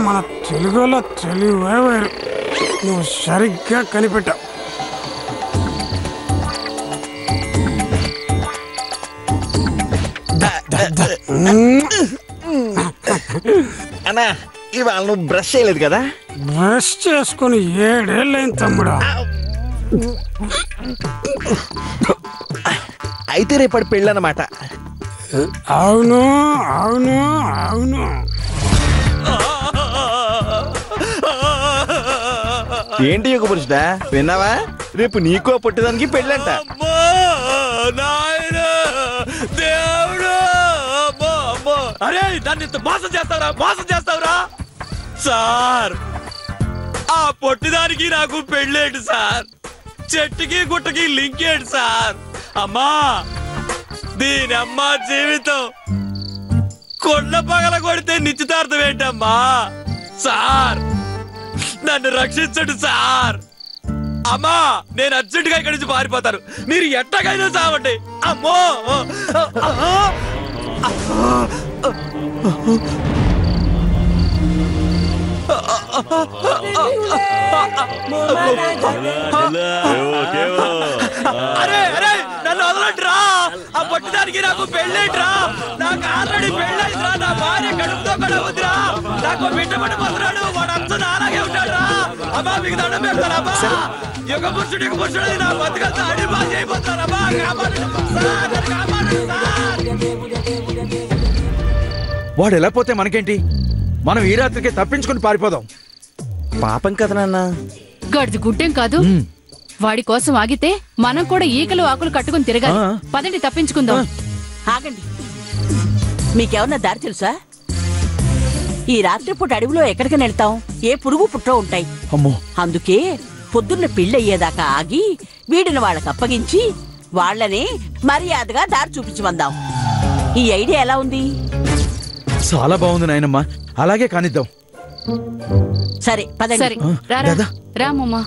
మన తెలుగులో తెలివే వేరు. నువ్వు సరిగ్గా కనిపెట్టావు. అన్నా ఇవాళ నువ్వు బ్రష్ చేయలేదు కదా? బ్రష్ చేసుకుని 7 ఏళ్ళైంది తమ్ముడా. అయితే రేపటి పెళ్ళన్నమాట. అవును అవును అవును. ఏంటి యుగ పురుషుడా, విన్నావా? రేపు నీకో పుట్టడానికి పెళ్ళంట. అరే దాన్ని మోసం చేస్తావురా సార్. ఆ పొట్టిదానికి నాకు పెళ్ళేంటి సార్? చెట్టుకి గుట్టకి లింక్ ఏంటి సార్? అమ్మా దీని అమ్మా జీవితం కొండ పగల కొడితే నిశ్చితార్థం ఏంటమ్మా? సార్ నన్ను రక్షించండి సార్. అమ్మా నేను అర్జెంటుగా ఇక్కడి నుంచి పారిపోతాను. మీరు ఎట్టగైనా చావండి. అమ్మో అరే అరే నన్ను వదలండిరా. ఆ పట్టుదానికి నాకు పెళ్ళేట్రా. నాకు ఆల్రెడీ పెళ్ళైందిరా. నా భార్య కడుపుతో కూడా వద్దురా. నాకు బిడ్డ పడిపోతున్నాడు. వాడు అంతా అలాగే ఉంటాడురా. అమ్మా మీకు దండం పెడతానమ్మా. యుగ పురుషుడు నా బతుకంతా అడిబాజీ అయిపోతారమ్మా. వాడు ఎలా పోతే మనకేంటి? మనం ఈ రాత్రికి తప్పించుకుని పారిపోదాం. పాపం కదా నాన్న. గడిది గుడ్డేం కాదు. వాడి కోసం ఆగితే మనం కూడా ఈకలు ఆకులు కట్టుకుని తిరగాలి. పదండి తప్పించుకుందాం. ఆగండి, మీకేమన్నా దారి తెలుసా? ఈ రాత్రిపూట అడవిలో ఎక్కడికి వెళ్తాం? ఏ పురుగు పుట్ట ఉంటాయి. అందుకే పొద్దున్న పెళ్ళయ్యేదాకా ఆగి వీడిని వాళ్ళకి అప్పగించి వాళ్లనే మర్యాదగా దారి చూపించమందాం. ఈ ఐడియా ఎలా ఉంది? చాలా బాగుంది నాయనమ్మ. అలాగే కానిద్దాం. సరే పదండి. సరే రామమ్మా.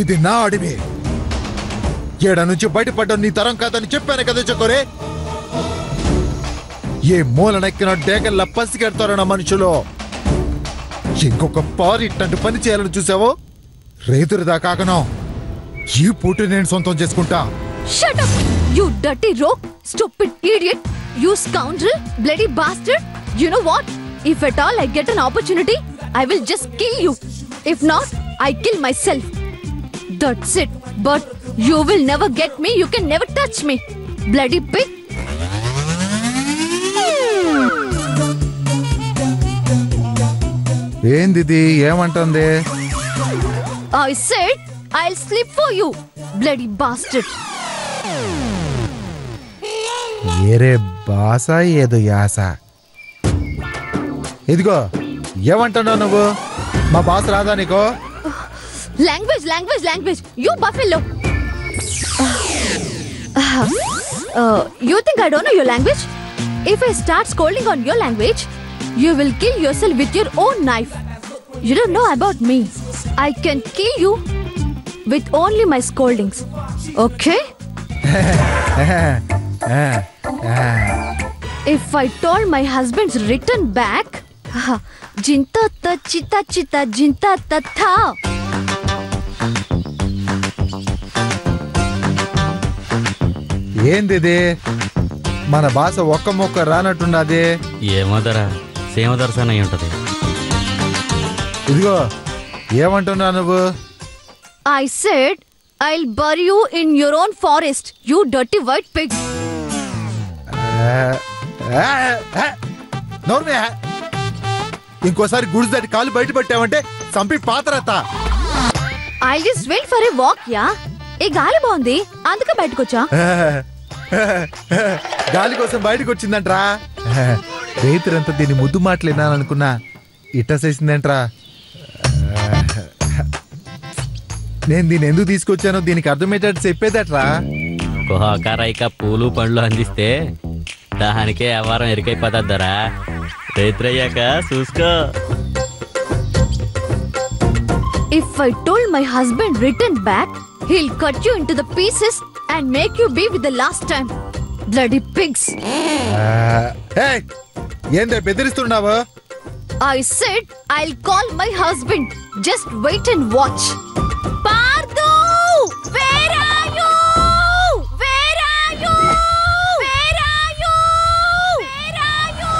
ఇది నా అడవి. ఏడ నుంచి బయటపడ్డా నీ తరం కాదని చెప్పాను కదా చకోరే. ఏ మూలనెక్కిన డేగల్లా పసిగెడతారు నా మనుషులు. ఇంకొక పారి ఇట్టంటి పని చేయాలని చూసావో రైతురుదా కాకనో ఈ పూట నేను సొంతం చేసుకుంటా. Shut up, you dirty rogue, stupid idiot, you scoundrel, bloody bastard. You know what? If at all I get an opportunity, I will just kill you. If not, I kill myself. That's it. But you will never get me. You can never touch me. Bloody pig. ఏందిది ఏమంటుంది? I said I'll sleep for you, bloody bastard. ఏరే బాస ఏదో యాస. ఇదిగో ఏమంటున్నావు నువ్వు? మా boss రాదా నీకో? Language. You buffalo. You think I don't know your language? If I start scolding on your language, you will kill yourself with your own knife. You don't know about me. I can kill you with only my scoldings. Okay? If I told my husband's return back, jinta ta chita chita jinta ta tha. ఏందిది? మన భాష ఒక్క మొక్క రానట్టున్నది. ఏమోదరా సేమ దర్శనం అయి ఉంటది. ఇదిగో ఏమంటున్నా నువ్వు? I said I'll bury you in your own forest, you dirty white pig. నోర్మే. ఇంకోసారి గుడి దాటి కాలు బయట పెట్టావంటే చంపి పాతరత. I'll just went for a walk, yeah. ఏ గాలి బాగుంది అందుకే బయటకొచ్చా. గాలి కోసం బయటకు వచ్చిందంట్రా. రైతులంతా దీన్ని ముద్దు మాటలేనాలనుకున్నా ఇట్టసేసిందంట్రా. నేను దీన్ని ఎందుకు తీసుకొచ్చానో దీనికి అర్థమయ్యేటట్టు చెప్పేదట్రా. కోహకారైక పూలు పండ్లు అందిస్తే దానికే వ్యవహారం ఎరికైపోతారా. రైతురయ్యాక చూసుకో. If I told my husband return back, he'll cut you into the pieces and make you be with the last time. Bloody pigs. ఏందే బెదిరిస్తున్నావు? I said I'll call my husband. Just wait and watch. Pardu! Where are you? Where are you? Where are you? Where are you?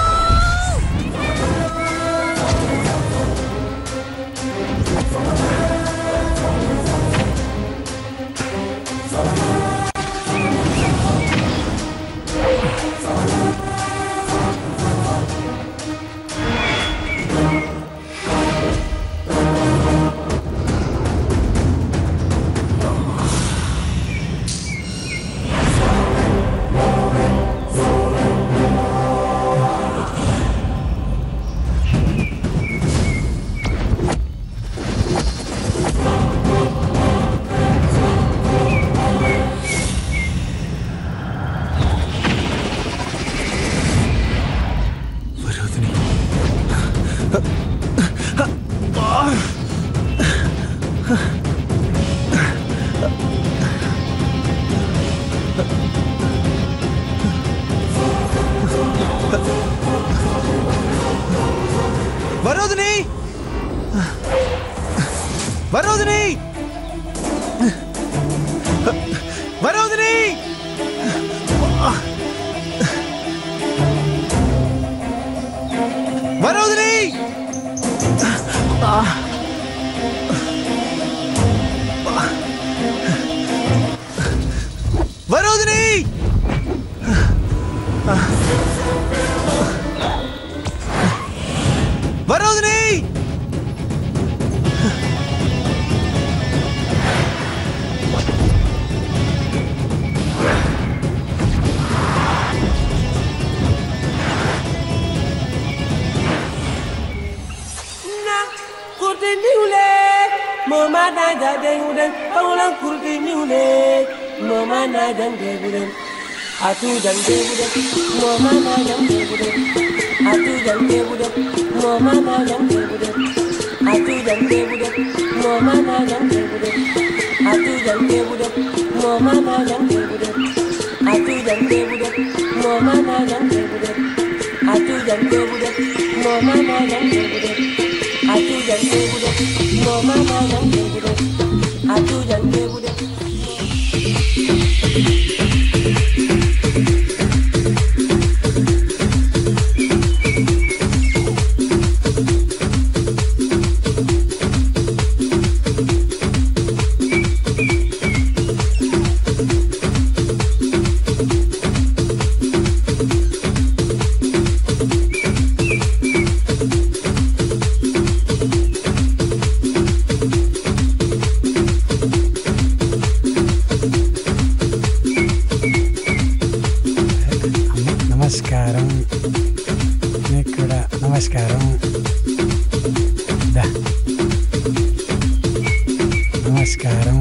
Varuthini! Varuthini! Varuthini! Varuthini! Varuthini! Varuthini! Aku dan నమస్కారం. ఇక్కడ నమస్కారం. నమస్కారం.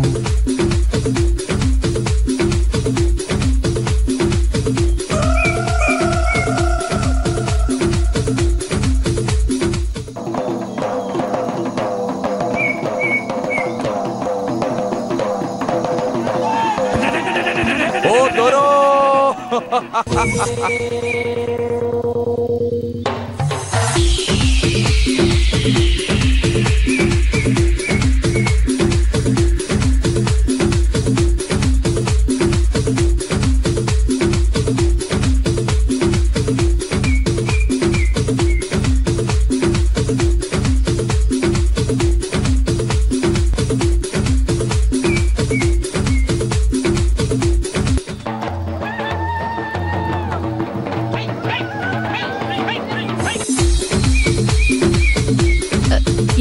ఓ దొరో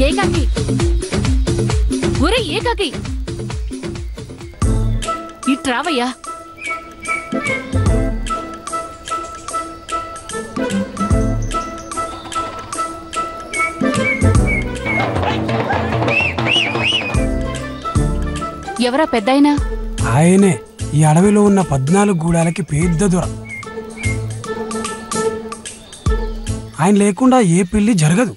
ఏకాకి ఒరే ఏకాకి ఇట్రావయ్యా. ఎవరా పెద్దాయనా? ఆయనే ఈ అడవిలో ఉన్న 14 గూడాలకి పెద్ద దొర. ఆయన లేకుండా ఏ పెళ్లి జరగదు.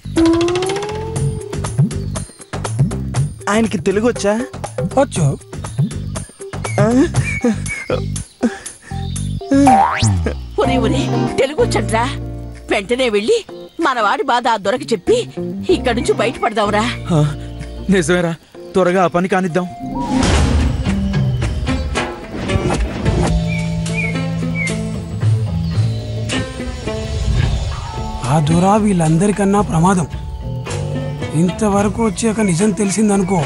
ఆయనకి తెలుగు వచ్చా? వచ్చు. ఒరే ఒరే తెలుగు వచ్చంట్రా. వెంటనే వెళ్ళి మనవాడి బాధ ఆ దొరకి చెప్పి ఇక్కడి నుంచి బయటపడదాంరా. నిజమేరా, త్వరగా ఆ పని కానిద్దాం. ఆ దొర వీళ్ళందరికన్నా ప్రమాదం. ఇంతవరకు వచ్చాక నిజం తెలిసిందనుకో,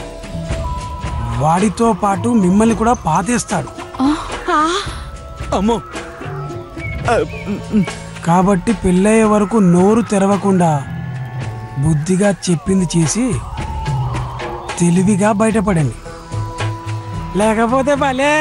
వాడితో పాటు మిమ్మల్ని కూడా పాతేస్తాడు. అమ్మో, కాబట్టి పెళ్ళయ్యే వరకు నోరు తెరవకుండా బుద్ధిగా చెప్పింది చేసి తెలివిగా బయటపడండి. లేకపోతే భలే